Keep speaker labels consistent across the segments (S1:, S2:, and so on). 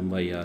S1: MYR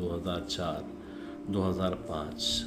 S1: 2004-2005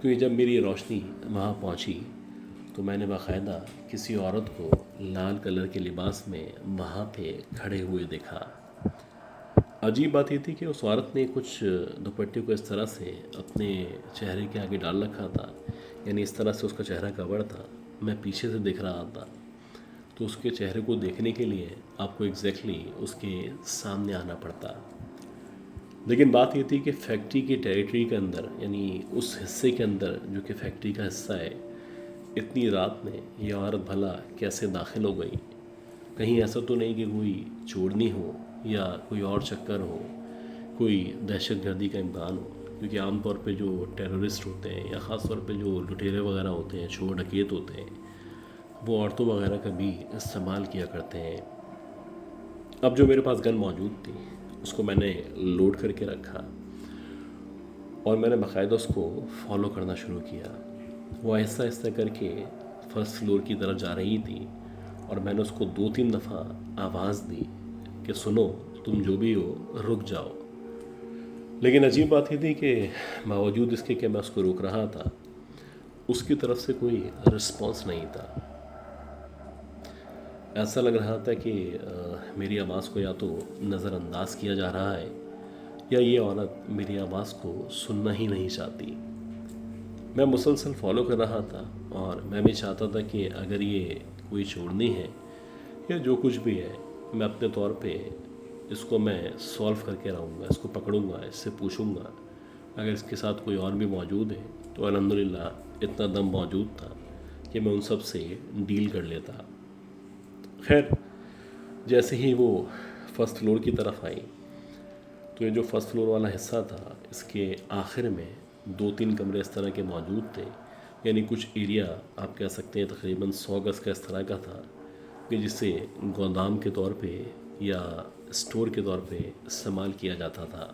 S1: کیونکہ جب میری روشنی وہاں پہنچی تو میں نے باقاعدہ کسی عورت کو لال کلر کے لباس میں وہاں پہ کھڑے ہوئے دیکھا۔ عجیب بات یہ تھی کہ اس عورت نے کچھ دوپٹے کو اس طرح سے اپنے چہرے کے آگے ڈال رکھا تھا، یعنی اس طرح سے اس کا چہرہ کور تھا، میں پیچھے سے دیکھ رہا تھا، تو اس کے چہرے کو دیکھنے کے لیے آپ کو ایگزیکٹلی اس کے سامنے آنا پڑتا۔ لیکن بات یہ تھی کہ فیکٹری کی ٹیریٹری کے اندر، یعنی اس حصے کے اندر جو کہ فیکٹری کا حصہ ہے، اتنی رات میں یہ عورت بھلا کیسے داخل ہو گئی؟ کہیں ایسا تو نہیں کہ کوئی چورنی ہو یا کوئی اور چکر ہو، کوئی دہشت گردی کا امکان ہو؟ کیونکہ عام طور پہ جو ٹیررسٹ ہوتے ہیں یا خاص طور پہ جو لٹیرے وغیرہ ہوتے ہیں، چور ڈکیت ہوتے ہیں، وہ عورتوں وغیرہ کا بھی استعمال کیا کرتے ہیں۔ اب جو میرے پاس گن موجود تھی اس کو میں نے لوڈ کر کے رکھا اور میں نے باقاعدہ اس کو فالو کرنا شروع کیا۔ وہ آہستہ آہستہ کر کے فرسٹ فلور کی طرف جا رہی تھی اور میں نے اس کو 2-3 دفعہ آواز دی کہ سنو، تم جو بھی ہو رک جاؤ۔ لیکن عجیب بات یہ تھی کہ باوجود اس کے کہ میں اس کو روک رہا تھا، اس کی طرف سے کوئی رسپانس نہیں تھا۔ ایسا لگ رہا تھا کہ میری آواز کو یا تو نظر انداز کیا جا رہا ہے یا یہ عورت میری آواز کو سننا ہی نہیں چاہتی۔ میں مسلسل فالو کر رہا تھا اور میں بھی چاہتا تھا کہ اگر یہ کوئی چورنی ہے یا جو کچھ بھی ہے، میں اپنے طور پہ اس کو میں سولو کر کے رہوں گا، اس کو پکڑوں گا، اس سے پوچھوں گا۔ اگر اس کے ساتھ کوئی اور بھی موجود ہے تو الحمدللہ اتنا دم موجود تھا کہ میں ان سب سے ڈیل کر لیتا۔ خیر، جیسے ہی وہ فرسٹ فلور کی طرف آئی تو یہ جو فرسٹ فلور والا حصہ تھا، اس کے آخر میں 2-3 کمرے اس طرح کے موجود تھے، یعنی کچھ ایریا آپ کہہ سکتے ہیں تقریباً 100 گز کا اس طرح کا تھا کہ جسے گودام کے طور پہ یا اسٹور کے طور پہ استعمال کیا جاتا تھا۔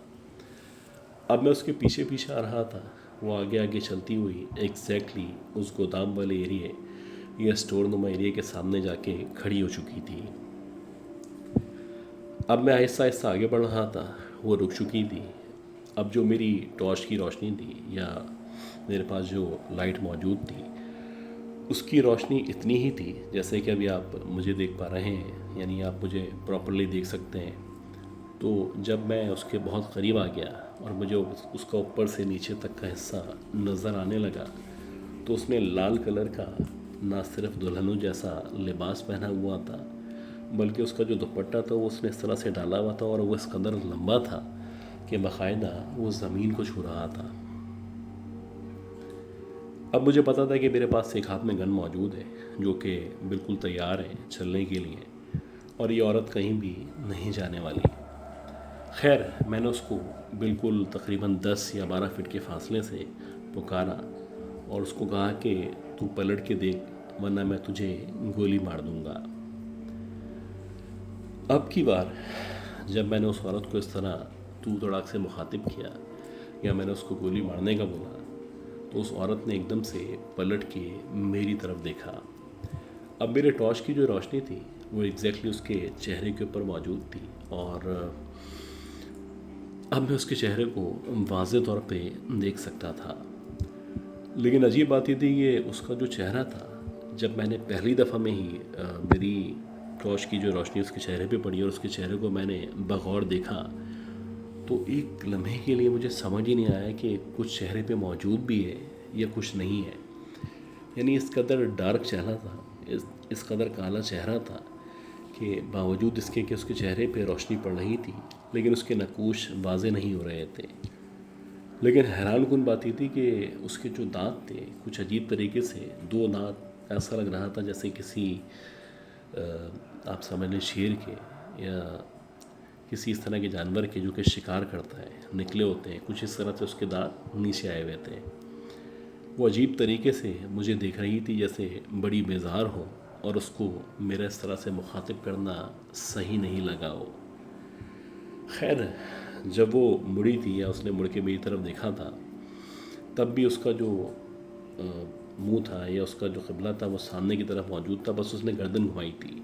S1: اب میں اس کے پیچھے پیچھے آ رہا تھا، وہ آگے آگے چلتی ہوئی ایگزیکٹلی اس گودام والے ایریے یا اسٹور نما ایریے کے سامنے جا کے کھڑی ہو چکی تھی۔ اب میں آہستہ آہستہ آگے بڑھ رہا تھا، وہ رک چکی تھی۔ اب جو میری ٹارچ کی روشنی تھی یا میرے پاس جو لائٹ موجود تھی، اس کی روشنی اتنی ہی تھی جیسے کہ ابھی آپ مجھے دیکھ پا رہے ہیں، یعنی آپ مجھے پراپرلی دیکھ سکتے ہیں۔ تو جب میں اس کے بہت قریب آ گیا اور مجھے اس کا اوپر سے نیچے تک کا حصہ نظر آنے لگا تو اس نے لال کلر کا نہ صرف دلہنوں جیسا لباس پہنا ہوا تھا، بلکہ اس کا جو دوپٹہ تھا وہ اس نے اس طرح سے ڈالا ہوا تھا اور وہ اس قدر لمبا تھا کہ باقاعدہ وہ زمین کو چھو رہا تھا۔ اب مجھے پتا تھا کہ میرے پاس ایک ہاتھ میں گن موجود ہے جو کہ بالکل تیار ہے چلنے کے لیے، اور یہ عورت کہیں بھی نہیں جانے والی۔ خیر، میں نے اس کو بالکل تقریباً 10 یا 12 فٹ کے فاصلے سے پکارا اور اس کو کہا کہ تو پلٹ کے دیکھ ورنہ میں تجھے گولی مار دوں گا۔ اب کی بار جب میں نے اس عورت کو اس طرح تو تڑاک سے مخاطب کیا یا میں نے اس کو گولی مارنے کا بولا تو اس عورت نے ایک دم سے پلٹ کے میری طرف دیکھا۔ اب میرے ٹارچ کی جو روشنی تھی وہ ایگزیکٹلی اس کے چہرے کے اوپر موجود تھی اور اب میں اس کے چہرے کو واضح طور پہ دیکھ سکتا تھا۔ لیکن عجیب بات یہ تھی کہ اس کا جو چہرہ تھا، جب میں نے پہلی دفعہ میں ہی میری ٹارچ کی جو روشنی اس کے چہرے پہ پڑی اور اس کے چہرے کو میں نے بغور دیکھا تو ایک لمحے کے لیے مجھے سمجھ ہی نہیں آیا کہ کچھ چہرے پہ موجود بھی ہے یا کچھ نہیں ہے۔ یعنی اس قدر ڈارک چہرہ تھا، اس قدر کالا چہرہ تھا کہ باوجود اس کے کہ اس کے چہرے پہ روشنی پڑ رہی تھی لیکن اس کے نقوش واضح نہیں ہو رہے تھے۔ لیکن حیران کن بات یہ تھی کہ اس کے جو دانت تھے کچھ عجیب طریقے سے، 2 دانت ایسا لگ رہا تھا جیسے کسی آپ سمجھ لیں شیر کے یا کسی اس طرح کے جانور کے جو کہ شکار کرتا ہے نکلے ہوتے ہیں، کچھ اس طرح سے اس کے دانت نیچے آئے ہوئے تھے۔ وہ عجیب طریقے سے مجھے دیکھ رہی تھی جیسے بڑی بیزار ہو اور اس کو میرا اس طرح سے مخاطب کرنا صحیح نہیں لگا ہو۔ خیر، جب وہ مڑی تھی یا اس نے مڑ کے میری طرف دیکھا تھا تب بھی اس کا جو منہ تھا یا اس کا جو قبلہ تھا وہ سامنے کی طرف موجود تھا، بس اس نے گردن گھمائی تھی۔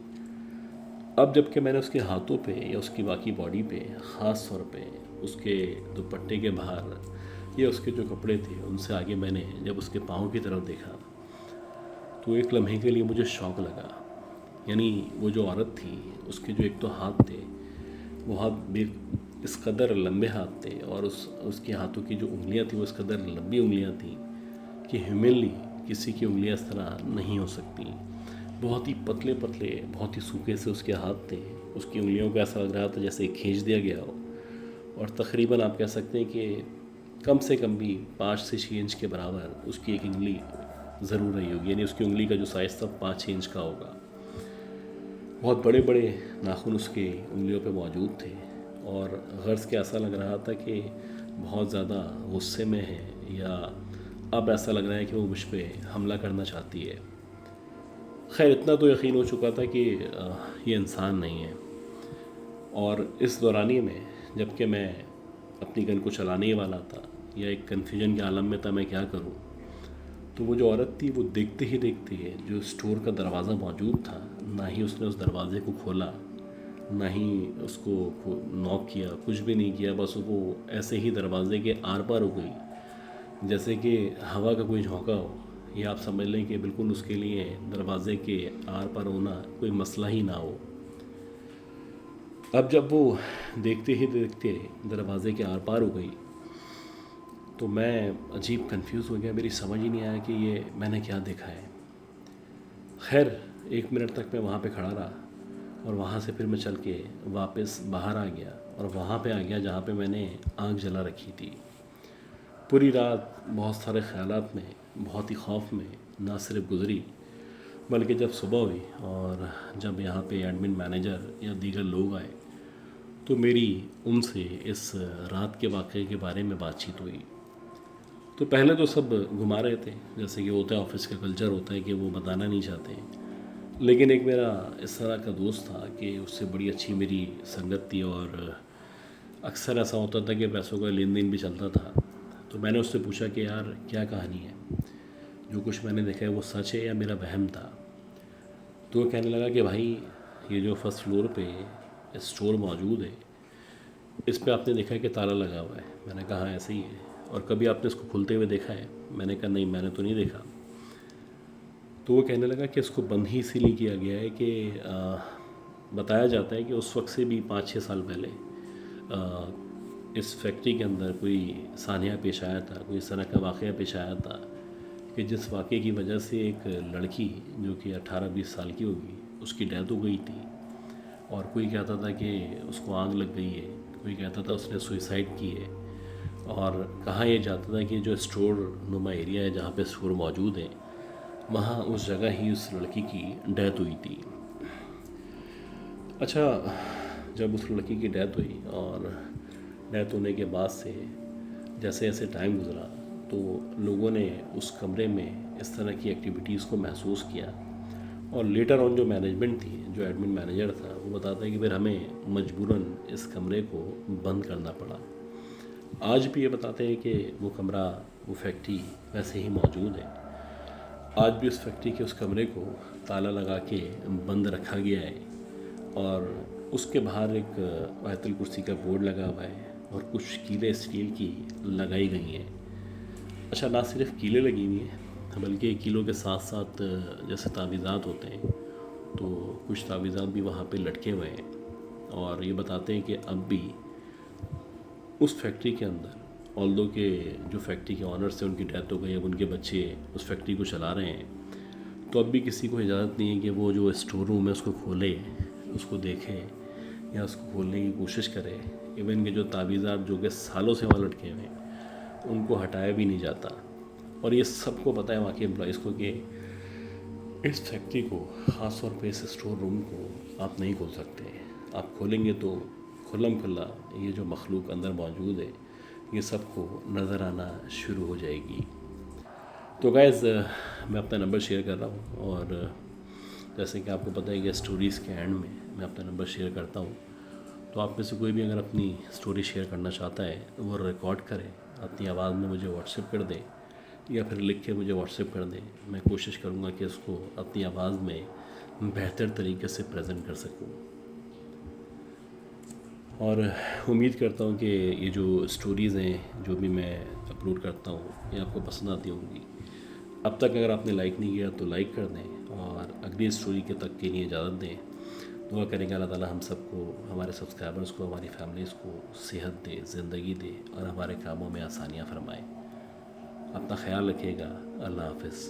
S1: اب جب کہ میں نے اس کے ہاتھوں پہ یا اس کی باقی باڈی پہ، خاص طور پہ اس کے دوپٹے کے باہر یہ اس کے جو کپڑے تھے ان سے آگے میں نے جب اس کے پاؤں کی طرف دیکھا تو ایک لمحے کے لیے مجھے شوق لگا. یعنی وہ جو عورت تھی اس کے جو ایک تو ہاتھ تھے وہ ہاتھ اس قدر لمبے ہاتھ تھے اور اس کے ہاتھوں کی جو انگلیاں تھیں وہ اس قدر لمبی انگلیاں تھیں کہ ہیومنلی کسی کی انگلیاں اس طرح نہیں ہو سکتی. بہت ہی پتلے پتلے بہت ہی سوکھے سے اس کے ہاتھ تھے. اس کی انگلیوں کو ایسا لگ رہا تھا جیسے کھینچ دیا گیا ہو, اور تقریباً آپ کہہ سکتے ہیں کہ کم سے کم بھی 5 سے 6 انچ کے برابر اس کی ایک انگلی ضرور رہی ہوگی. یعنی اس کی انگلی کا جو سائز تھا 5-6 انچ کا ہوگا. بہت بڑے بڑے ناخن اس کے انگلیوں پہ موجود تھے اور غرض کے ایسا لگ رہا تھا کہ بہت زیادہ غصے میں ہے, یا اب ایسا لگ رہا ہے کہ وہ مجھ پہ حملہ کرنا چاہتی ہے. خیر اتنا تو یقین ہو چکا تھا کہ یہ انسان نہیں ہے. اور اس دورانی میں جب کہ میں اپنی گن کو چلانے ہی والا تھا یا ایک کنفیوژن کے عالم میں تھا میں کیا کروں, تو وہ جو عورت تھی وہ دیکھتے ہی دیکھتے جو اسٹور کا دروازہ موجود تھا نہ ہی اس نے اس دروازے کو کھولا, نہ ہی اس کو نوک کیا, کچھ بھی نہیں کیا. بس وہ ایسے ہی دروازے کے آر پار ہو گئی جیسے کہ ہوا کا کوئی جھونکا ہو. یہ آپ سمجھ لیں کہ بالکل اس کے لیے دروازے کے آر پار ہونا کوئی مسئلہ ہی نہ ہو. اب جب وہ دیکھتے ہی دیکھتے دروازے کے آر پار ہو گئی تو میں عجیب کنفیوز ہو گیا. میری سمجھ ہی نہیں آیا کہ یہ میں نے کیا دیکھا ہے. خیر 1 منٹ تک میں وہاں پہ کھڑا رہا اور وہاں سے پھر میں چل کے واپس باہر آ گیا اور وہاں پہ آ گیا جہاں پہ میں نے آنکھ جلا رکھی تھی. پوری رات بہت سارے خیالات میں, بہت ہی خوف میں نہ صرف گزری بلکہ جب صبح ہوئی اور جب یہاں پہ ایڈمن مینیجر یا دیگر لوگ آئے تو میری ان سے اس رات کے واقعے کے بارے میں بات چیت ہوئی. تو پہلے تو سب گھما رہے تھے جیسے کہ ہوتا ہے, آفس کا کلچر ہوتا ہے کہ وہ بتانا نہیں چاہتے. لیکن ایک میرا اس طرح کا دوست تھا کہ اس سے بڑی اچھی میری سنگت تھی اور اکثر ایسا ہوتا تھا کہ پیسوں کا لین دین بھی چلتا تھا. تو میں نے اس سے پوچھا کہ یار کیا کہانی ہے, جو کچھ میں نے دیکھا ہے وہ سچ ہے یا میرا وہم تھا. تو وہ کہنے لگا کہ بھائی یہ جو فرسٹ فلور پہ اسٹور موجود ہے اس پہ آپ نے دیکھا ہے کہ تالا لگا ہوا ہے. میں نے کہا ایسے ہی ہے. اور کبھی آپ نے اس کو کھلتے ہوئے دیکھا ہے؟ میں نے کہا نہیں میں نے تو نہیں دیکھا. تو وہ کہنے لگا کہ اس کو بند ہی اسی لیے کیا گیا ہے کہ بتایا جاتا ہے کہ اس وقت سے بھی 5-6 سال پہلے اس فیکٹری کے اندر کوئی سانحہ پیش آیا تھا, کوئی اس طرح کا واقعہ پیش آیا تھا کہ جس واقعے کی وجہ سے ایک لڑکی جو کہ 18-20 سال کی ہوگی اس کی ڈیتھ ہو گئی تھی. اور کوئی کہتا تھا کہ اس کو آگ لگ گئی ہے, کوئی کہتا تھا اس نے سوئسائڈ کی ہے. اور کہا یہ جاتا تھا کہ جو اسٹور نما ایریا ہے جہاں پہ اسٹور موجود ہے وہاں اس جگہ ہی اس لڑکی کی ڈیتھ ہوئی تھی. اچھا جب اس لڑکی کی ڈیتھ ہوئی اور ڈیتھ ہونے کے بعد سے جیسے جیسے ٹائم گزرا تو لوگوں نے اس کمرے میں اس طرح کی ایکٹیویٹیز کو محسوس کیا. اور لیٹر آن جو مینجمنٹ تھی, جو ایڈمن مینیجر تھا, وہ بتاتا ہے کہ پھر ہمیں مجبوراً اس کمرے کو بند کرنا پڑا. آج بھی یہ بتاتے ہیں کہ وہ کمرہ, وہ فیکٹری ویسے ہی موجود ہے. آج بھی اس فیکٹری کے اس کمرے کو تالا لگا کے بند رکھا گیا ہے اور اس کے باہر ایک آیت الکرسی کا بورڈ لگا ہوا ہے اور کچھ کیلیں اسٹیل کی لگائی گئی ہیں. اچھا نہ صرف کیلیں لگی ہوئی ہیں بلکہ کیلوں کے ساتھ ساتھ جیسے تعویذات ہوتے ہیں تو کچھ تعویذات بھی وہاں پہ لٹکے ہوئے ہیں. اور یہ بتاتے ہیں کہ اب بھی اس فیکٹری کے اندر آلدو کہ جو فیکٹری کے آنرز تھے ان کی ڈیتھ ہو گئی, اب ان کے بچے اس فیکٹری کو چلا رہے ہیں, تو اب بھی کسی کو اجازت نہیں ہے کہ وہ جو اسٹور روم ہے اس کو کھولے, اس کو دیکھے یا اس کو کھولنے کی کوشش کرے. ایون کہ جو تعویذات جو کہ سالوں سے وہاں لٹکے ہوئے ہیں ان کو ہٹایا بھی نہیں جاتا. اور یہ سب کو پتہ ہے وہاں کے امپلائیز کو کہ اس فیکٹری کو, خاص طور پہ اس اسٹور روم کو آپ نہیں کھول سکتے. آپ کھولیں گے تو کھلم کھلا یہ جو مخلوق اندر موجود ہے یہ سب کو نظر آنا شروع ہو جائے گی. تو گائز میں اپنا نمبر شیئر کر رہا ہوں اور جیسے کہ آپ کو پتہ ہے کہ اسٹوریز کے اینڈ میں اپنا نمبر شیئر کرتا ہوں. تو آپ میں سے کوئی بھی اگر اپنی اسٹوری شیئر کرنا چاہتا ہے وہ ریکارڈ کرے, اپنی آواز میں مجھے واٹس ایپ کر دے یا پھر لکھ کے مجھے واٹس ایپ کر دے. میں کوشش کروں گا کہ اس کو اپنی آواز میں بہتر طریقے سے پریزنٹ کر سکوں. اور امید کرتا ہوں کہ یہ جو اسٹوریز ہیں جو بھی میں اپلوڈ کرتا ہوں یہ آپ کو پسند آتی ہوں گی. اب تک اگر آپ نے لائک نہیں کیا تو لائک کر دیں اور اگلی اسٹوری کے لیے اجازت دیں. دعا کریں گے اللہ تعالیٰ ہم سب کو، ہمارے سبسکرائبرز کو، ہماری فیملیز کو صحت دے، زندگی دے اور ہمارے کاموں میں آسانیاں فرمائے. اپنا خیال رکھیے گا. اللہ حافظ.